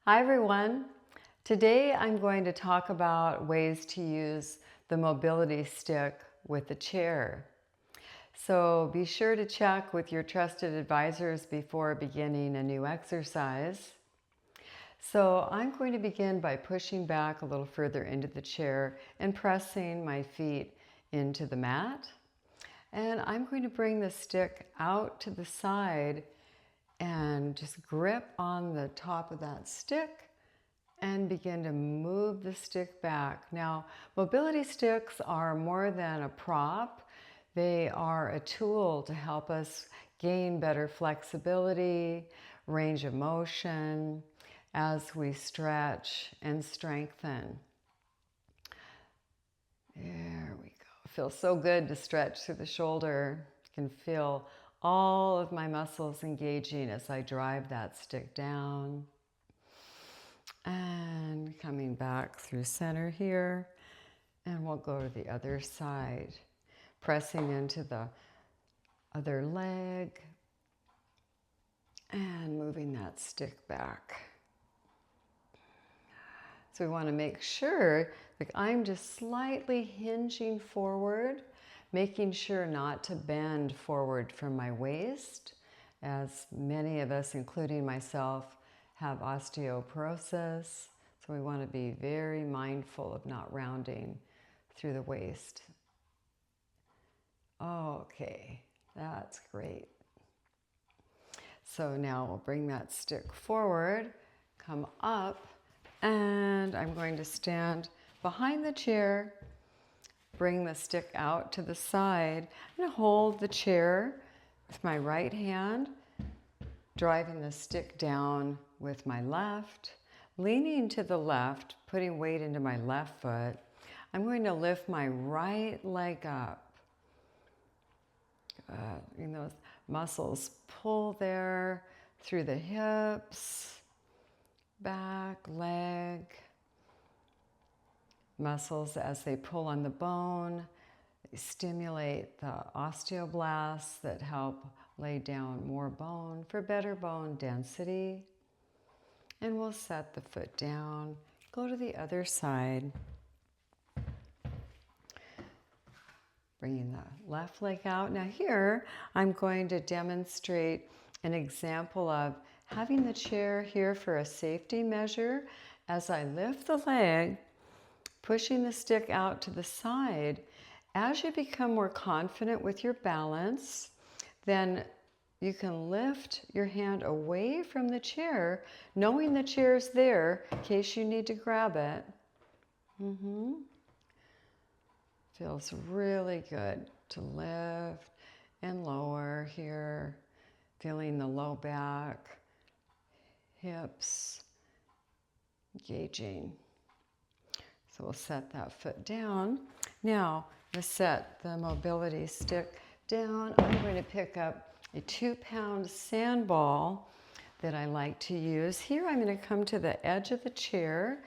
Hi everyone. Today I'm going to talk about ways to use the mobility stick with the chair. So be sure to check with your trusted advisors before beginning a new exercise. So I'm going to begin by pushing back a little further into the chair and pressing my feet into the mat. And I'm going to bring the stick out to the side and just grip on the top of that stick and begin to move the stick back. Now, mobility sticks are more than a prop. They are a tool to help us gain better flexibility, range of motion as we stretch and strengthen. There we go. It feels so good to stretch through the shoulder. You can feel all of my muscles engaging as I drive that stick down. And coming back through center here. And we'll go to the other side, pressing into the other leg and moving that stick back. So we want to make sure that I'm just slightly hinging forward, making sure not to bend forward from my waist, as many of us, including myself, have osteoporosis. So we want to be very mindful of not rounding through the waist. Okay, that's great. So now we'll bring that stick forward, come up, and I'm going to stand behind the chair, bring the stick out to the side. I'm going to hold the chair with my right hand, driving the stick down with my left, leaning to the left, putting weight into my left foot. I'm going to lift my right leg up. Those muscles pull there through the hips, back, leg. Muscles, as they pull on the bone, they stimulate the osteoblasts that help lay down more bone for better bone density. And we'll set the foot down, go to the other side. Bringing the left leg out. Now here, I'm going to demonstrate an example of having the chair here for a safety measure. As I lift the leg, pushing the stick out to the side, as you become more confident with your balance, then you can lift your hand away from the chair, knowing the chair's there in case you need to grab it. Feels really good to lift and lower here, feeling the low back, hips engaging. So we'll set that foot down. Now, to set the mobility stick down, I'm going to pick up a 2-pound sand ball that I like to use. Here I'm going to come to the edge of the chair,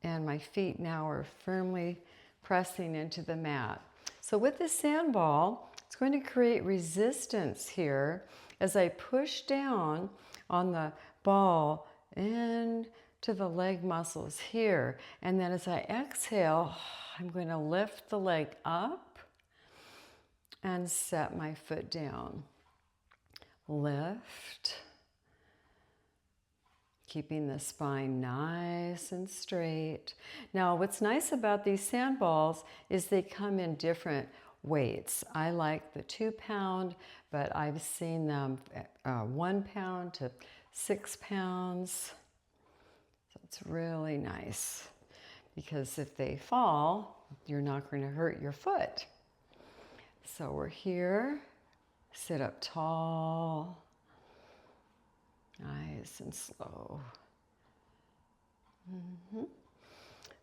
and my feet now are firmly pressing into the mat. So with the sand ball, it's going to create resistance here as I push down on the ball into the leg muscles here. And then as I exhale, I'm going to lift the leg up and set my foot down. Lift. Keeping the spine nice and straight. Now, what's nice about these sand balls is they come in different weights. I like the 2-pound, but I've seen them 1 pound to 6 pounds. So it's really nice because if they fall, you're not going to hurt your foot. So we're here, sit up tall. Nice and slow.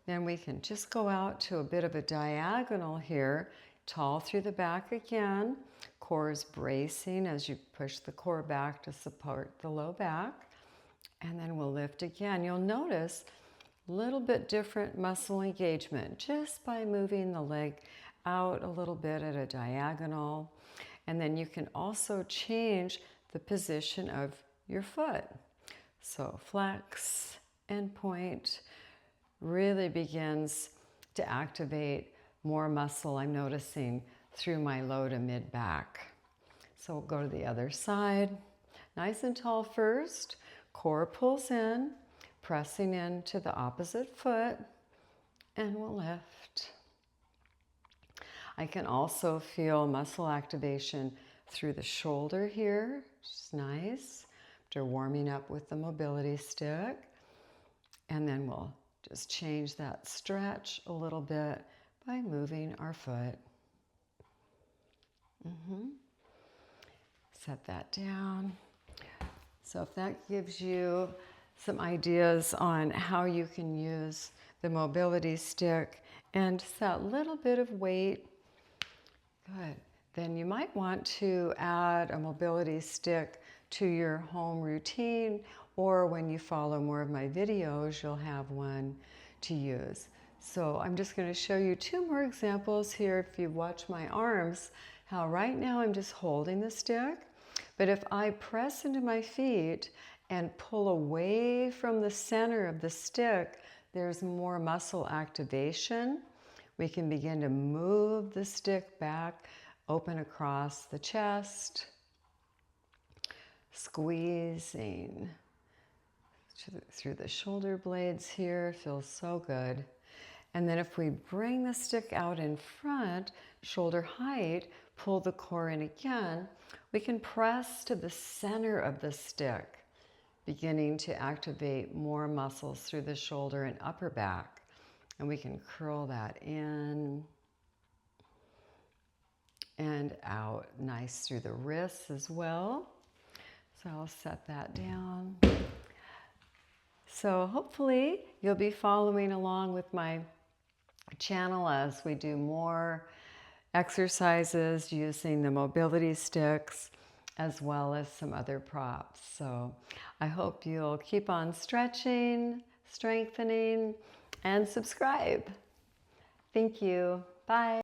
Then we can just go out to a bit of a diagonal here, tall through the back again. Core is bracing as you push the core back to support the low back. And then we'll lift again. You'll notice a little bit different muscle engagement just by moving the leg out a little bit at a diagonal. And then you can also change the position of your foot. So flex and point really begins to activate more muscle, I'm noticing, through my low to mid back. So we'll go to the other side. Nice and tall first. Core pulls in, pressing into the opposite foot, and we'll lift. I can also feel muscle activation through the shoulder here, which is nice, after warming up with the mobility stick. And then we'll just change that stretch a little bit by moving our foot. Set that down. So if that gives you some ideas on how you can use the mobility stick and just that little bit of weight, good. Then you might want to add a mobility stick to your home routine, or when you follow more of my videos, you'll have one to use. So I'm just going to show you two more examples here. If you watch my arms, how right now I'm just holding the stick, but if I press into my feet and pull away from the center of the stick, there's more muscle activation. We can begin to move the stick back, open across the chest, squeezing through the shoulder blades here. Feels so good. And then if we bring the stick out in front, shoulder height, pull the core in again, we can press to the center of the stick, beginning to activate more muscles through the shoulder and upper back. And we can curl that in and out. Nice through the wrists as well. So I'll set that down. So hopefully you'll be following along with my channel as we do more exercises using the mobility sticks as well as some other props. So I hope you'll keep on stretching, strengthening, and subscribe. Thank you. Bye.